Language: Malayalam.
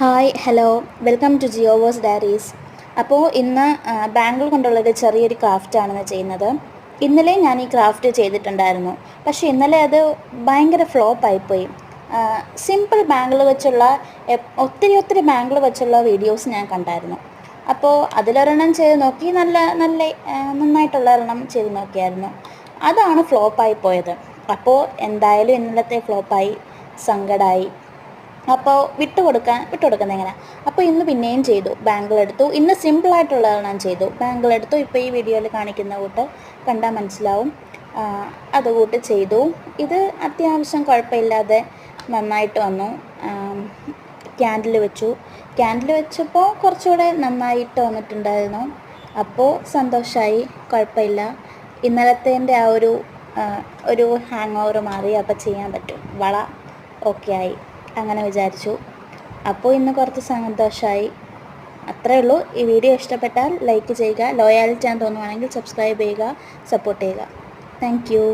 ഹായ് ഹലോ വെൽക്കം ടു ജിയോവേഴ്സ് ഡയറീസ്. അപ്പോൾ ഇന്ന് ബാംഗിൾ കൊണ്ടുള്ളൊരു ചെറിയൊരു ക്രാഫ്റ്റാണ് ചെയ്യുന്നത്. ഇന്നലെ ഞാൻ ഈ ക്രാഫ്റ്റ് ചെയ്തിട്ടുണ്ടായിരുന്നു, പക്ഷേ ഇന്നലെ അത് ഭയങ്കര ഫ്ലോപ്പായിപ്പോയി. സിമ്പിൾ ബാംഗിൾ വെച്ചുള്ള ഒത്തിരി ബാംഗിൾ വെച്ചുള്ള വീഡിയോസ് ഞാൻ കണ്ടായിരുന്നു. അപ്പോൾ അതിലൊരെണ്ണം ചെയ്ത് നോക്കി, നന്നായിട്ടുള്ള ഒരെണ്ണം ചെയ്ത് നോക്കിയായിരുന്നു. അതാണ് ഫ്ലോപ്പായി പോയത്. അപ്പോൾ എന്തായാലും ഇന്നലത്തെ ഫ്ലോപ്പായി, സങ്കടമായി. അപ്പോൾ വിട്ടുകൊടുക്കുന്നത് എങ്ങനെ? അപ്പോൾ ഇന്ന് പിന്നെയും ചെയ്തു, ബാംഗിൾ എടുത്തു. ഇന്ന് സിമ്പിളായിട്ടുള്ളത് ഞാൻ ചെയ്തു, ബാംഗിൾ എടുത്തു. ഇപ്പോൾ ഈ വീഡിയോയിൽ കാണിക്കുന്ന കൂട്ട് കണ്ടാൽ മനസ്സിലാവും. അതുകൂട്ട് ചെയ്തു. ഇത് അത്യാവശ്യം കുഴപ്പമില്ലാതെ നന്നായിട്ട് വന്നു. ക്യാൻഡിൽ വെച്ചപ്പോൾ കുറച്ചുകൂടെ നന്നായിട്ട് വന്നിട്ടുണ്ടായിരുന്നു. അപ്പോൾ സന്തോഷമായി, കുഴപ്പമില്ല. ഇന്നലത്തേൻ്റെ ആ ഒരു ഹാങ് ഓവർ മാറി, അപ്പോൾ ചെയ്യാൻ പറ്റും. വള ഓക്കെ ആയി, അങ്ങനെ വിചാരിച്ചു. അപ്പോൾ ഇന്ന് കുറച്ച് സന്തോഷമായി. അത്രയേ ഉള്ളൂ. ഈ വീഡിയോ ഇഷ്ടപ്പെട്ടാൽ ലൈക്ക് ചെയ്യുക, ലോയാലിറ്റി ആണെന്ന് തോന്നുവാണെങ്കിൽ സബ്സ്ക്രൈബ് ചെയ്യുക, സപ്പോർട്ട് ചെയ്യുക. Thank you.